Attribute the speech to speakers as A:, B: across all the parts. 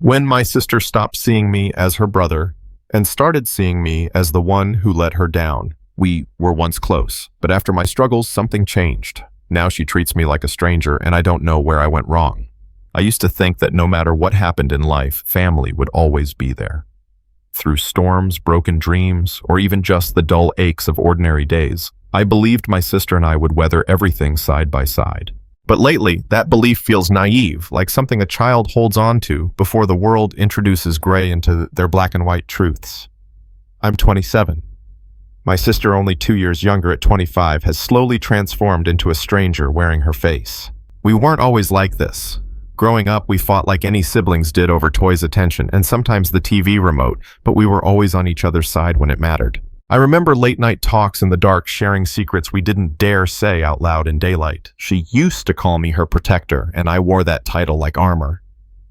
A: When my sister stopped seeing me as her brother and started seeing me as the one who let her down. We were once close, but after my struggles, something changed. Now she treats me like a stranger, and I don't know where I went wrong. I used to think that no matter what happened in life, family would always be there. Through storms, broken dreams, or even just the dull aches of ordinary days, I believed my sister and I would weather everything side by side. But lately, that belief feels naive, like something a child holds on to before the world introduces gray into their black and white truths. I'm 27. My sister, only 2 years younger at 25, has slowly transformed into a stranger wearing her face. We weren't always like this. Growing up, we fought like any siblings did over toys' attention and sometimes the TV remote, but we were always on each other's side when it mattered. I remember late-night talks in the dark, sharing secrets we didn't dare say out loud in daylight. She used to call me her protector, and I wore that title like armor.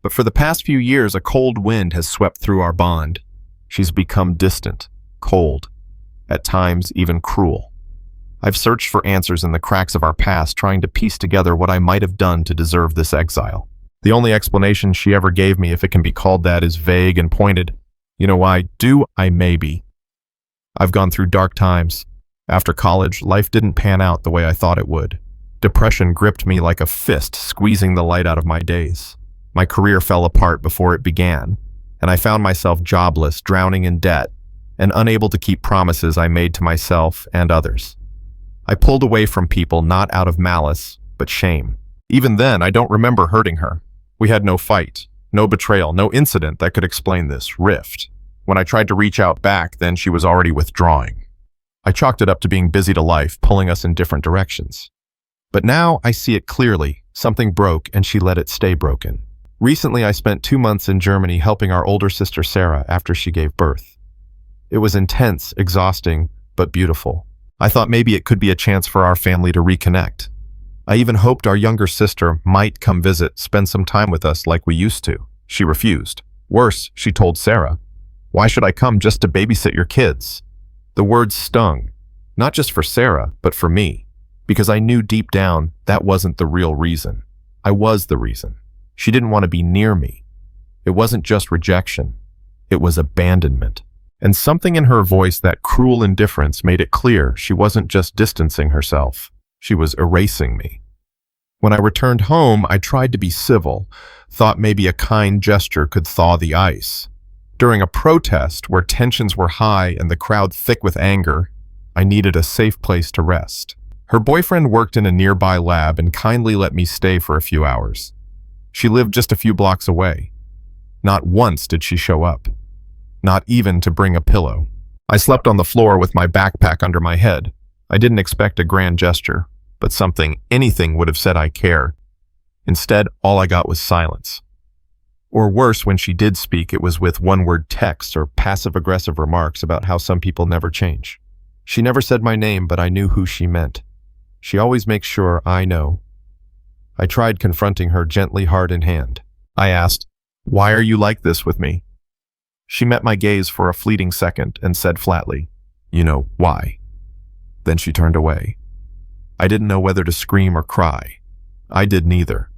A: But for the past few years, a cold wind has swept through our bond. She's become distant, cold, at times even cruel. I've searched for answers in the cracks of our past, trying to piece together what I might have done to deserve this exile. The only explanation she ever gave me, if it can be called that, is vague and pointed. You know why? Maybe. I've gone through dark times. After college, life didn't pan out the way I thought it would. Depression gripped me like a fist, squeezing the light out of my days. My career fell apart before it began, and I found myself jobless, drowning in debt, and unable to keep promises I made to myself and others. I pulled away from people not out of malice, but shame. Even then, I don't remember hurting her. We had no fight, no betrayal, no incident that could explain this rift. When I tried to reach out back, then she was already withdrawing. I chalked it up to being busy to life, pulling us in different directions. But now I see it clearly. Something broke, and she let it stay broken. Recently, I spent 2 months in Germany helping our older sister Sarah after she gave birth. It was intense, exhausting, but beautiful. I thought maybe it could be a chance for our family to reconnect. I even hoped our younger sister might come visit, spend some time with us like we used to. She refused. Worse, she told Sarah, "Why should I come just to babysit your kids?" The words stung, not just for Sarah, but for me, because I knew deep down that wasn't the real reason. I was the reason. She didn't want to be near me. It wasn't just rejection. It was abandonment. And something in her voice, that cruel indifference, made it clear she wasn't just distancing herself. She was erasing me. When I returned home, I tried to be civil, thought maybe a kind gesture could thaw the ice. During a protest where tensions were high and the crowd thick with anger, I needed a safe place to rest. Her boyfriend worked in a nearby lab and kindly let me stay for a few hours. She lived just a few blocks away. Not once did she show up. Not even to bring a pillow. I slept on the floor with my backpack under my head. I didn't expect a grand gesture, but anything would have said I care. Instead, all I got was silence. Or worse, when she did speak, it was with one-word texts or passive-aggressive remarks about how some people never change. She never said my name, but I knew who she meant. She always makes sure I know. I tried confronting her gently, heart in hand. I asked, "Why are you like this with me?" She met my gaze for a fleeting second and said flatly, "You know, why?" Then she turned away. I didn't know whether to scream or cry. I did neither.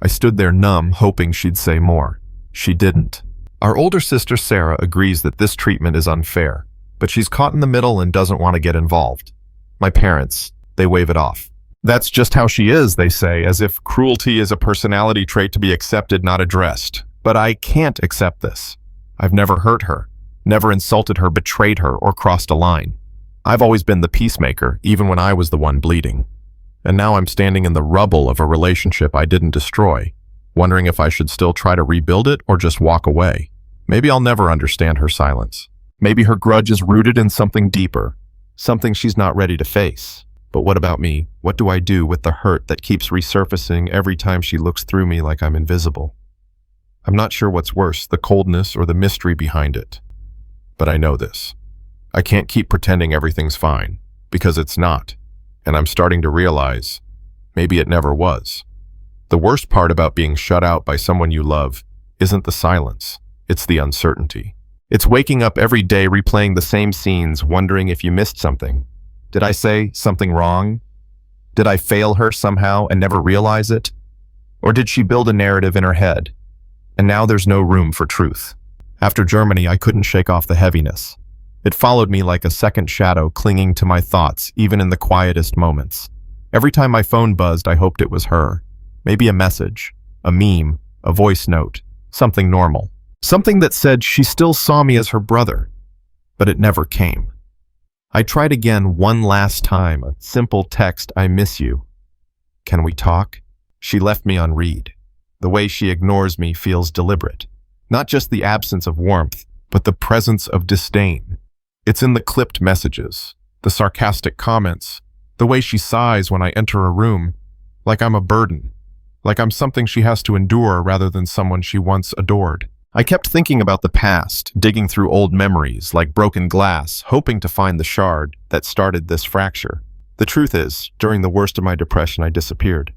A: I stood there numb, hoping she'd say more. She didn't. Our older sister Sarah agrees that this treatment is unfair, but she's caught in the middle and doesn't want to get involved. My parents, they wave it off. That's just how she is, they say, as if cruelty is a personality trait to be accepted, not addressed. But I can't accept this. I've never hurt her, never insulted her, betrayed her, or crossed a line. I've always been the peacemaker, even when I was the one bleeding. And now I'm standing in the rubble of a relationship I didn't destroy, wondering if I should still try to rebuild it or just walk away. Maybe I'll never understand her silence. Maybe her grudge is rooted in something deeper, something she's not ready to face. But what about me? What do I do with the hurt that keeps resurfacing every time she looks through me like I'm invisible? I'm not sure what's worse, the coldness or the mystery behind it. But I know this. I can't keep pretending everything's fine, because it's not. And I'm starting to realize, maybe it never was. The worst part about being shut out by someone you love isn't the silence, it's the uncertainty. It's waking up every day replaying the same scenes, wondering if you missed something. Did I say something wrong? Did I fail her somehow and never realize it? Or did she build a narrative in her head? And now there's no room for truth. After Germany, I couldn't shake off the heaviness. It followed me like a second shadow clinging to my thoughts, even in the quietest moments. Every time my phone buzzed, I hoped it was her. Maybe a message, a meme, a voice note, something normal. Something that said she still saw me as her brother. But it never came. I tried again one last time, a simple text, "I miss you. Can we talk?" She left me on read. The way she ignores me feels deliberate. Not just the absence of warmth, but the presence of disdain. It's in the clipped messages, the sarcastic comments, the way she sighs when I enter a room, like I'm a burden, like I'm something she has to endure rather than someone she once adored. I kept thinking about the past, digging through old memories like broken glass, hoping to find the shard that started this fracture. The truth is, during the worst of my depression, I disappeared.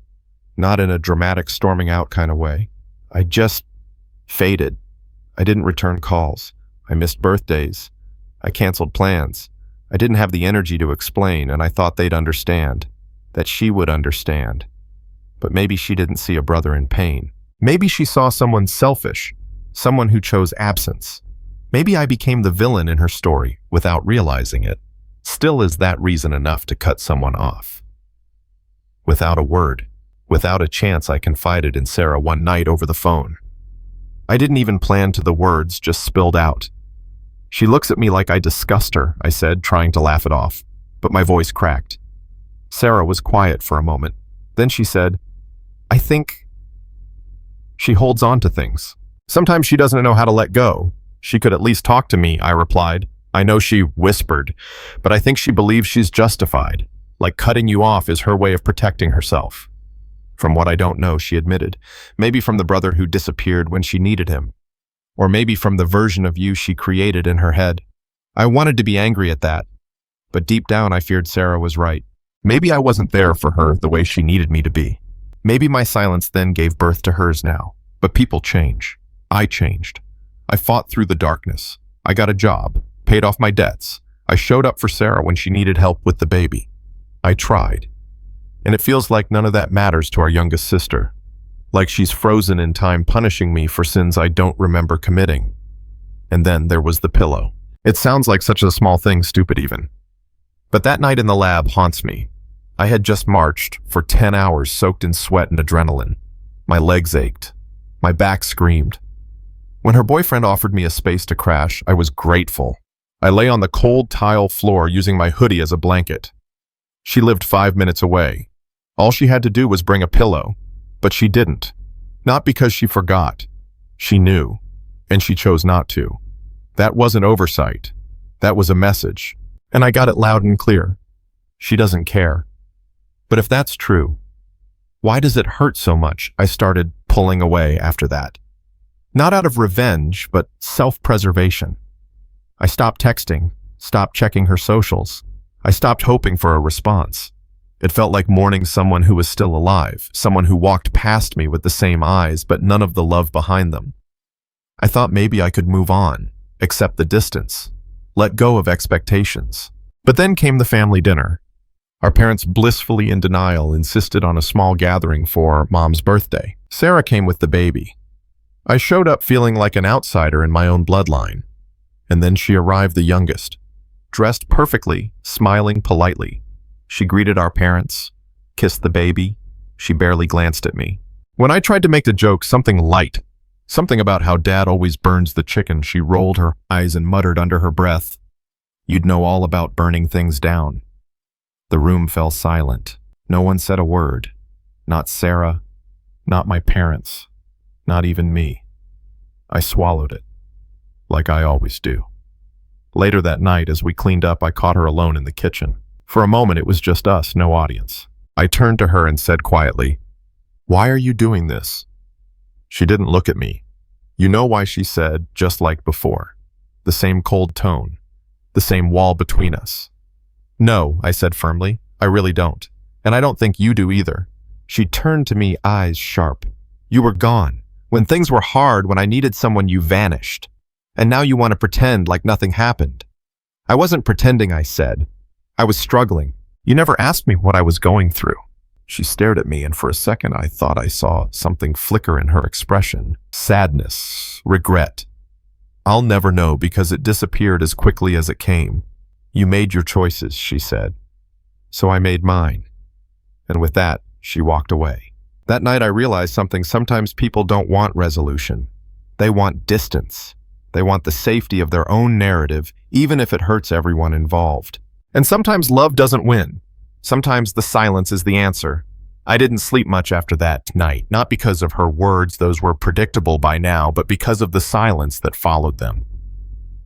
A: Not in a dramatic storming out kind of way. I just faded. I didn't return calls. I missed birthdays. I canceled plans. I didn't have the energy to explain, and I thought they'd understand, that she would understand. But maybe she didn't see a brother in pain. Maybe she saw someone selfish, someone who chose absence. Maybe I became the villain in her story without realizing it. Still, is that reason enough to cut someone off? Without a word, without a chance, I confided in Sarah one night over the phone. I didn't even plan to, the words just spilled out. She looks at me like I disgust her, I said, trying to laugh it off, but my voice cracked. Sarah was quiet for a moment. Then she said, "I think..." She holds on to things. Sometimes she doesn't know how to let go. She could at least talk to me, I replied. I know she whispered, but I think she believes she's justified, like cutting you off is her way of protecting herself. From what I don't know, she admitted. Maybe from the brother who disappeared when she needed him. Or maybe from the version of you she created in her head. I wanted to be angry at that, but deep down I feared Sarah was right. Maybe I wasn't there for her the way she needed me to be. Maybe my silence then gave birth to hers now. But people change. I changed. I fought through the darkness. I got a job, paid off my debts. I showed up for Sarah when she needed help with the baby. I tried. And it feels like none of that matters to our youngest sister. Like she's frozen in time, punishing me for sins I don't remember committing. And then there was the pillow. It sounds like such a small thing, stupid even. But that night in the lab haunts me. I had just marched for 10 hours soaked in sweat and adrenaline. My legs ached. My back screamed. When her boyfriend offered me a space to crash, I was grateful. I lay on the cold tile floor using my hoodie as a blanket. She lived 5 minutes away. All she had to do was bring a pillow. But she didn't. Not because she forgot. She knew. And she chose not to. That wasn't oversight. That was a message. And I got it loud and clear. She doesn't care. But if that's true, why does it hurt so much? I started pulling away after that. Not out of revenge, but self-preservation. I stopped texting, stopped checking her socials. I stopped hoping for a response. It felt like mourning someone who was still alive, someone who walked past me with the same eyes, but none of the love behind them. I thought maybe I could move on, accept the distance, let go of expectations. But then came the family dinner. Our parents, blissfully in denial, insisted on a small gathering for Mom's birthday. Sarah came with the baby. I showed up feeling like an outsider in my own bloodline. And then she arrived, the youngest, dressed perfectly, smiling politely. She greeted our parents, kissed the baby. She barely glanced at me. When I tried to make a joke, something light, something about how Dad always burns the chicken, she rolled her eyes and muttered under her breath, "You'd know all about burning things down." The room fell silent. No one said a word. Not Sarah, not my parents, not even me. I swallowed it, like I always do. Later that night, as we cleaned up, I caught her alone in the kitchen. For a moment, it was just us, no audience. I turned to her and said quietly, "Why are you doing this?" She didn't look at me. You know why, she said, just like before. The same cold tone, the same wall between us. "No," I said firmly, "I really don't. And I don't think you do either." She turned to me, eyes sharp. "You were gone. When things were hard, when I needed someone, you vanished. And now you want to pretend like nothing happened." "I wasn't pretending," I said. "I was struggling. You never asked me what I was going through." She stared at me, and for a second I thought I saw something flicker in her expression. Sadness, regret. I'll never know because it disappeared as quickly as it came. You made your choices, she said. So I made mine. And with that, she walked away. That night I realized something. Sometimes people don't want resolution. They want distance. They want the safety of their own narrative, even if it hurts everyone involved. And sometimes love doesn't win. Sometimes the silence is the answer. I didn't sleep much after that night, not because of her words, those were predictable by now, but because of the silence that followed them.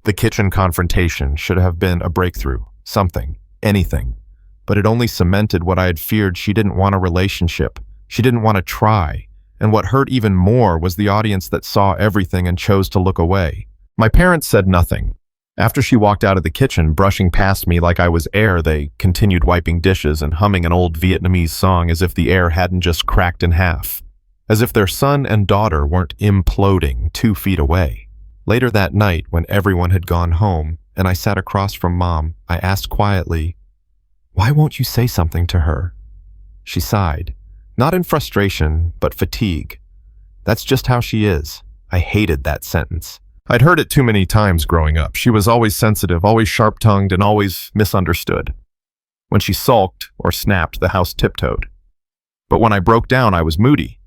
A: The kitchen confrontation should have been a breakthrough, something, anything. But it only cemented what I had feared. She didn't want a relationship. She didn't want to try. And what hurt even more was the audience that saw everything and chose to look away. My parents said nothing. After she walked out of the kitchen, brushing past me like I was air, they continued wiping dishes and humming an old Vietnamese song as if the air hadn't just cracked in half. As if their son and daughter weren't imploding 2 feet away. Later that night, when everyone had gone home and I sat across from Mom, I asked quietly, "Why won't you say something to her?" She sighed, not in frustration, but fatigue. That's just how she is. I hated that sentence. I'd heard it too many times growing up. She was always sensitive, always sharp-tongued, and always misunderstood. When she sulked or snapped, the house tiptoed. But when I broke down, I was moody.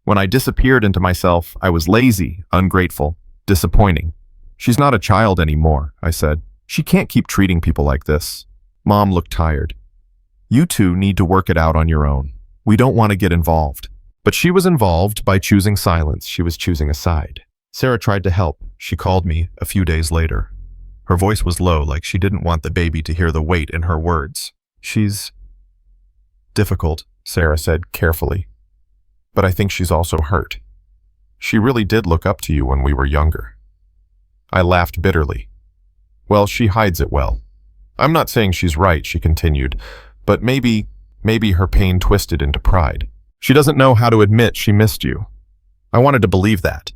A: When I disappeared into myself, I was lazy, ungrateful, disappointing. "She's not a child anymore," I said. "She can't keep treating people like this." Mom looked tired. "You two need to work it out on your own. We don't want to get involved." But she was involved by choosing silence. She was choosing a side. Sarah tried to help. She called me a few days later. Her voice was low, like she didn't want the baby to hear the weight in her words. "She's difficult," Sarah said carefully. "But I think she's also hurt. She really did look up to you when we were younger." I laughed bitterly. "Well, she hides it well. I'm not saying she's right," she continued, "but maybe her pain twisted into pride. She doesn't know how to admit she missed you." I wanted to believe that.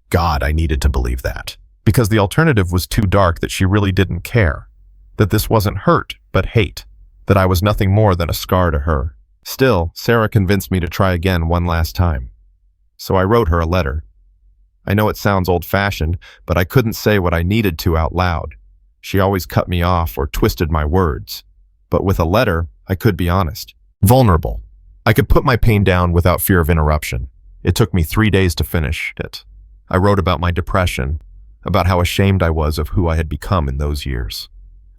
A: God, I needed to believe that. Because the alternative was too dark, that she really didn't care. That this wasn't hurt, but hate. That I was nothing more than a scar to her. Still, Sarah convinced me to try again one last time. So I wrote her a letter. I know it sounds old-fashioned, but I couldn't say what I needed to out loud. She always cut me off or twisted my words. But with a letter, I could be honest. Vulnerable. I could put my pain down without fear of interruption. It took me 3 days to finish it. I wrote about my depression, about how ashamed I was of who I had become in those years.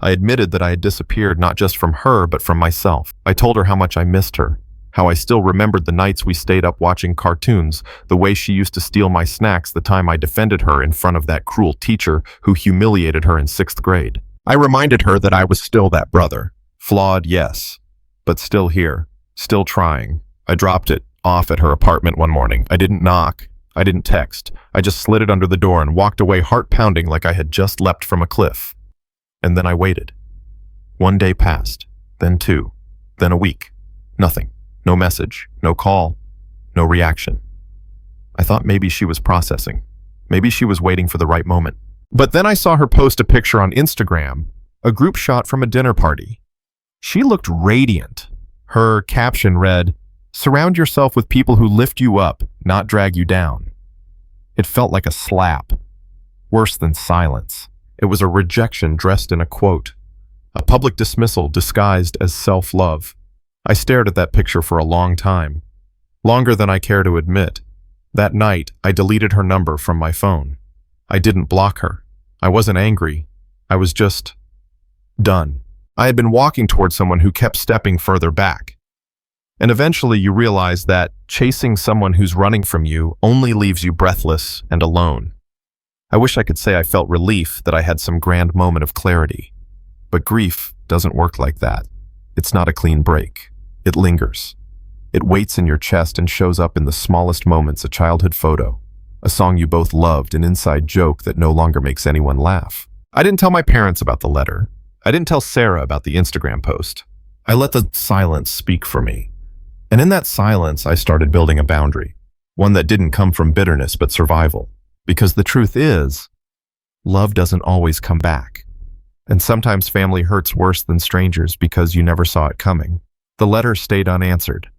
A: I admitted that I had disappeared not just from her, but from myself. I told her how much I missed her, how I still remembered the nights we stayed up watching cartoons, the way she used to steal my snacks, the time I defended her in front of that cruel teacher who humiliated her in 6th grade. I reminded her that I was still that brother. Flawed, yes, but still here, still trying. I dropped it off at her apartment one morning. I didn't knock. I didn't text. I just slid it under the door and walked away, heart pounding like I had just leapt from a cliff. And then I waited. 1 day passed, then 2, then a week. Nothing. No message, no call, no reaction. I thought maybe she was processing. Maybe she was waiting for the right moment. But then I saw her post a picture on Instagram, a group shot from a dinner party. She looked radiant. Her caption read, "Surround yourself with people who lift you up, not drag you down." It felt like a slap. Worse than silence. It was a rejection dressed in a quote. A public dismissal disguised as self-love. I stared at that picture for a long time. Longer than I care to admit. That night, I deleted her number from my phone. I didn't block her. I wasn't angry. I was just done. I had been walking toward someone who kept stepping further back. And eventually you realize that chasing someone who's running from you only leaves you breathless and alone. I wish I could say I felt relief, that I had some grand moment of clarity. But grief doesn't work like that. It's not a clean break. It lingers. It waits in your chest and shows up in the smallest moments: a childhood photo, a song you both loved, an inside joke that no longer makes anyone laugh. I didn't tell my parents about the letter. I didn't tell Sarah about the Instagram post. I let the silence speak for me. And in that silence, I started building a boundary, one that didn't come from bitterness but survival. Because the truth is, love doesn't always come back. And sometimes family hurts worse than strangers because you never saw it coming. The letter stayed unanswered.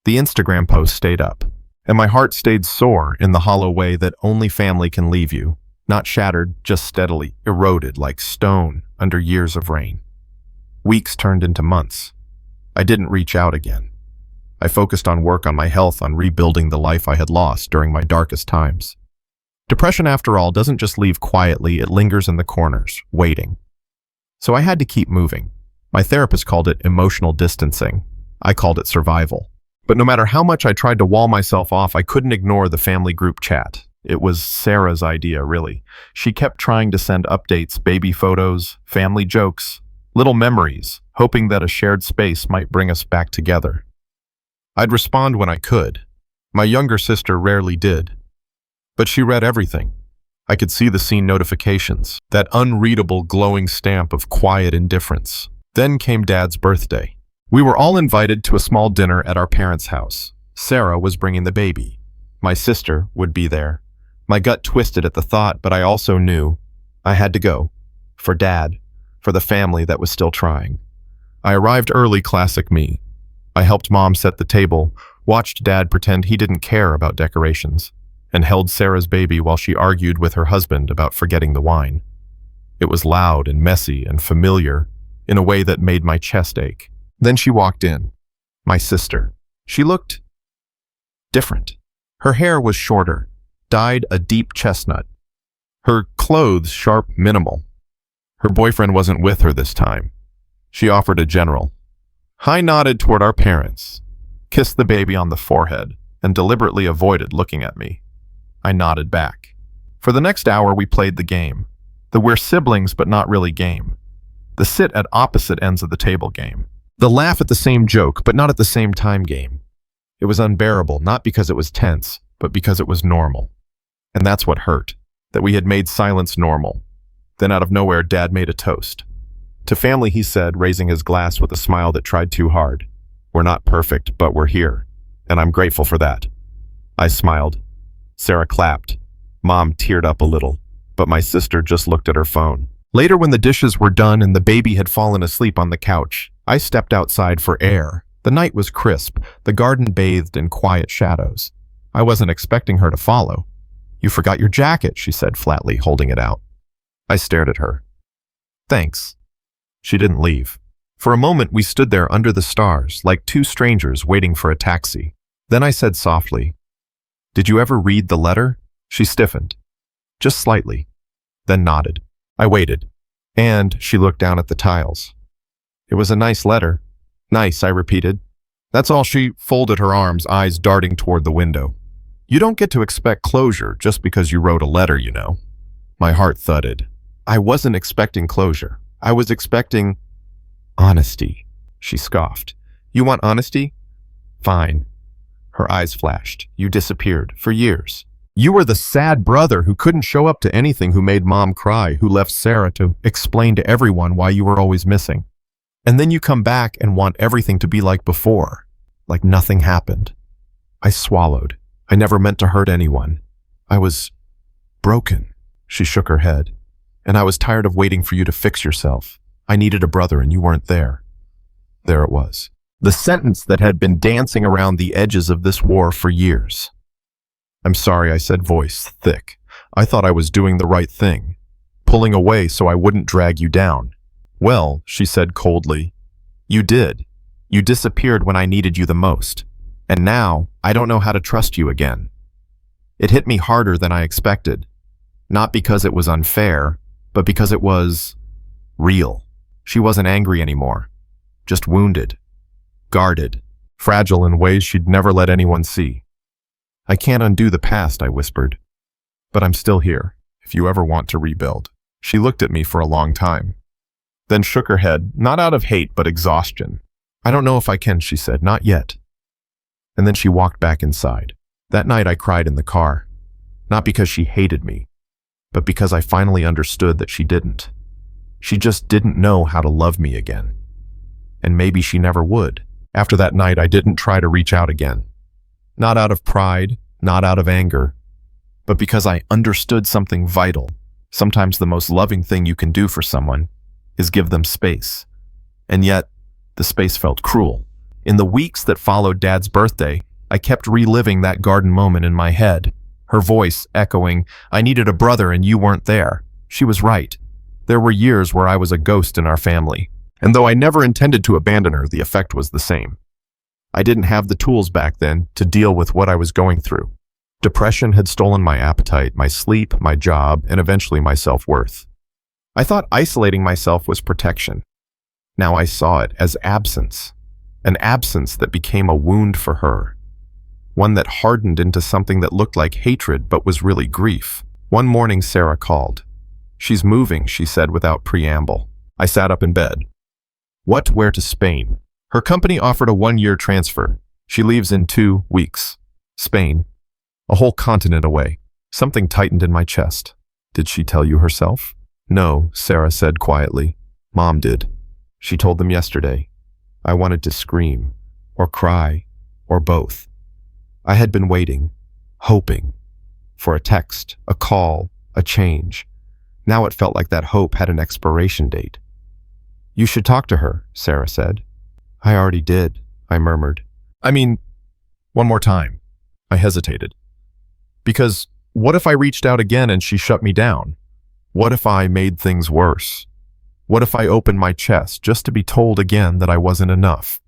A: The Instagram post stayed up, and my heart stayed sore in the hollow way that only family can leave you, not shattered, just steadily eroded like stone under years of rain. Weeks turned into months. I didn't reach out again. I focused on work, on my health, on rebuilding the life I had lost during my darkest times. Depression, after all, doesn't just leave quietly, it lingers in the corners, waiting. So I had to keep moving. My therapist called it emotional distancing. I called it survival. But no matter how much I tried to wall myself off, I couldn't ignore the family group chat. It was Sarah's idea, really. She kept trying to send updates, baby photos, family jokes, little memories, hoping that a shared space might bring us back together. I'd respond when I could. My younger sister rarely did. But she read everything. I could see the scene notifications, that unreadable glowing stamp of quiet indifference. Then came Dad's birthday. We were all invited to a small dinner at our parents' house. Sarah was bringing the baby. My sister would be there. My gut twisted at the thought, but I also knew I had to go. For Dad, for the family that was still trying. I arrived early, classic me. I helped Mom set the table, watched Dad pretend he didn't care about decorations, and held Sarah's baby while she argued with her husband about forgetting the wine. It was loud and messy and familiar in a way that made my chest ache. Then she walked in. My sister. She looked different. Her hair was shorter, dyed a deep chestnut. Her clothes sharp, minimal. Her boyfriend wasn't with her this time. She offered a general. I nodded toward our parents, kissed the baby on the forehead, and deliberately avoided looking at me. I nodded back. For the next hour, we played the game. The we're siblings but not really game. The sit at opposite ends of the table game. The laugh at the same joke but not at the same time game. It was unbearable, not because it was tense, but because it was normal. And that's what hurt, that we had made silence normal. Then out of nowhere, Dad made a toast. To family, he said, raising his glass with a smile that tried too hard. We're not perfect, but we're here, and I'm grateful for that. I smiled. Sarah clapped. Mom teared up a little, but my sister just looked at her phone. Later, when the dishes were done and the baby had fallen asleep on the couch, I stepped outside for air. The night was crisp, the garden bathed in quiet shadows. I wasn't expecting her to follow. You forgot your jacket, she said flatly, holding it out. I stared at her. Thanks. She didn't leave. For a moment, we stood there under the stars, like two strangers waiting for a taxi. Then I said softly, Did you ever read the letter? She stiffened. Just slightly. Then nodded. I waited. And she looked down at the tiles. It was a nice letter. Nice, I repeated. That's all. She folded her arms, eyes darting toward the window. You don't get to expect closure just because you wrote a letter, you know. My heart thudded. I wasn't expecting closure. I was expecting honesty. She scoffed. You want honesty? Fine. Her eyes flashed. You disappeared for years. You were the sad brother who couldn't show up to anything, who made Mom cry, who left Sarah to explain to everyone why you were always missing. And then you come back and want everything to be like before, like nothing happened. I swallowed. I never meant to hurt anyone. I was broken. She shook her head. And I was tired of waiting for you to fix yourself. I needed a brother and you weren't there. There it was. The sentence that had been dancing around the edges of this war for years. I'm sorry, I said, voice thick. I thought I was doing the right thing, pulling away so I wouldn't drag you down. Well, she said coldly, you did. You disappeared when I needed you the most. And now, I don't know how to trust you again. It hit me harder than I expected. Not because it was unfair, but because it was real. She wasn't angry anymore, just wounded, guarded, fragile in ways she'd never let anyone see. I can't undo the past, I whispered, but I'm still here, if you ever want to rebuild. She looked at me for a long time, then shook her head, not out of hate, but exhaustion. I don't know if I can, she said, not yet. And then she walked back inside. That night I cried in the car, not because she hated me, but because I finally understood that she didn't. She just didn't know how to love me again. And maybe she never would. After that night, I didn't try to reach out again. Not out of pride, not out of anger, but because I understood something vital. Sometimes the most loving thing you can do for someone is give them space. And yet, the space felt cruel. In the weeks that followed Dad's birthday, I kept reliving that garden moment in my head. Her voice echoing, "I needed a brother and you weren't there." She was right. There were years where I was a ghost in our family. And though I never intended to abandon her, the effect was the same. I didn't have the tools back then to deal with what I was going through. Depression had stolen my appetite, my sleep, my job, and eventually my self-worth. I thought isolating myself was protection. Now I saw it as absence, an absence that became a wound for her, one that hardened into something that looked like hatred but was really grief. One morning Sarah called. "She's moving," she said without preamble. I sat up in bed. What? Where? To Spain. Her company offered a 1-year transfer. She leaves in 2 weeks. Spain. A whole continent away. Something tightened in my chest. Did she tell you herself? No, Sarah said quietly. Mom did. She told them yesterday. I wanted to scream, or cry, or both. I had been waiting, hoping, for a text, a call, a change. Now it felt like that hope had an expiration date. You should talk to her, Sarah said. I already did, I murmured. I mean, one more time. I hesitated. Because what if I reached out again and she shut me down? What if I made things worse? What if I opened my chest just to be told again that I wasn't enough?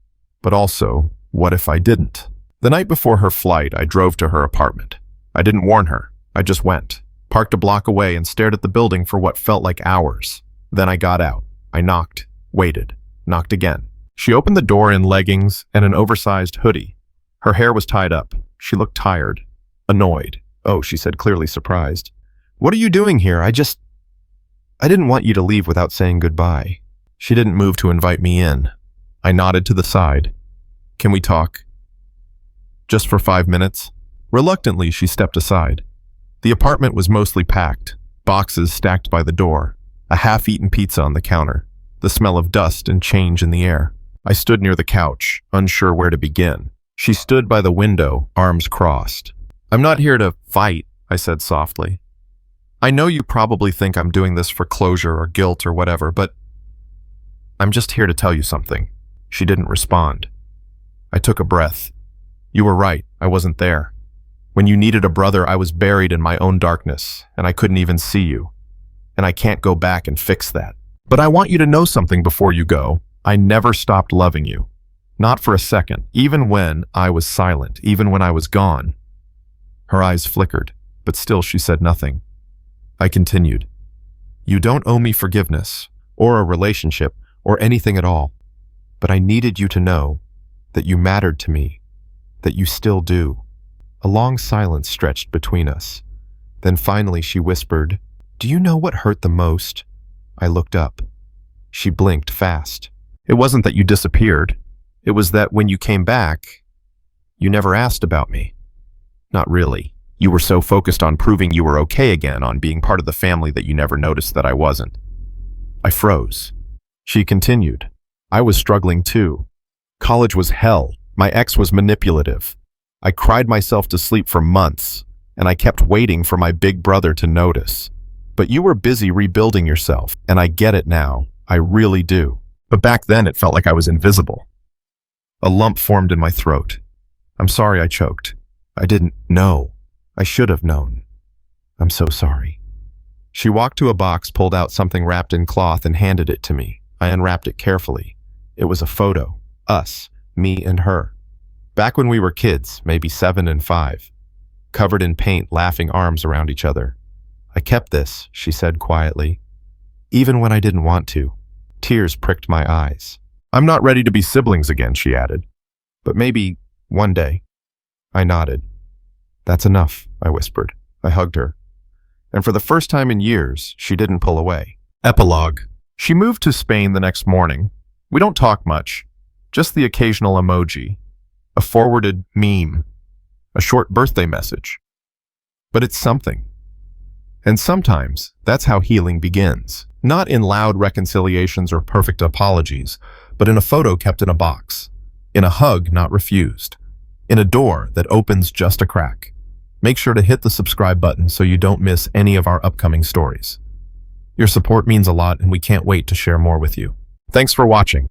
A: But also, what if I didn't? The night before her flight, I drove to her apartment. I didn't warn her. I just went, parked a block away and stared at the building for what felt like hours. Then I got out. I knocked, waited, knocked again. She opened the door in leggings and an oversized hoodie. Her hair was tied up. She looked tired, annoyed. Oh, she said, clearly surprised. What are you doing here? I didn't want you to leave without saying goodbye. She didn't move to invite me in. I nodded to the side. Can we talk? Just for 5 minutes? Reluctantly, she stepped aside. The apartment was mostly packed, boxes stacked by the door, a half-eaten pizza on the counter, the smell of dust and change in the air. I stood near the couch, unsure where to begin. She stood by the window, arms crossed. I'm not here to fight, I said softly. I know you probably think I'm doing this for closure or guilt or whatever, but I'm just here to tell you something. She didn't respond. I took a breath. You were right, I wasn't there. When you needed a brother, I was buried in my own darkness, and I couldn't even see you. And I can't go back and fix that. But I want you to know something before you go. I never stopped loving you. Not for a second, even when I was silent, even when I was gone. Her eyes flickered, but still she said nothing. I continued. You don't owe me forgiveness, or a relationship, or anything at all. But I needed you to know that you mattered to me, that you still do. A long silence stretched between us. Then finally she whispered, Do you know what hurt the most? I looked up. She blinked fast. It wasn't that you disappeared. It was that when you came back, you never asked about me. Not really. You were so focused on proving you were okay again, on being part of the family, that you never noticed that I wasn't. I froze. She continued. I was struggling too. College was hell. My ex was manipulative. I cried myself to sleep for months, and I kept waiting for my big brother to notice. But you were busy rebuilding yourself, and I get it now. I really do. But back then it felt like I was invisible. A lump formed in my throat. I'm sorry, I choked. I didn't know. I should have known. I'm so sorry. She walked to a box, pulled out something wrapped in cloth, and handed it to me. I unwrapped it carefully. It was a photo. Us. Me and her. Back when we were kids, maybe 7 and 5. Covered in paint, laughing arms around each other. I kept this, she said quietly. Even when I didn't want to. Tears pricked my eyes. I'm not ready to be siblings again, she added. But maybe one day. I nodded. That's enough, I whispered. I hugged her. And for the first time in years, she didn't pull away. Epilogue. She moved to Spain the next morning. We don't talk much. Just the occasional emoji. A forwarded meme. A short birthday message. But it's something. And sometimes, that's how healing begins. Not in loud reconciliations or perfect apologies, but in a photo kept in a box. In a hug not refused. In a door that opens just a crack. Make sure to hit the subscribe button so you don't miss any of our upcoming stories. Your support means a lot, and we can't wait to share more with you. Thanks for watching.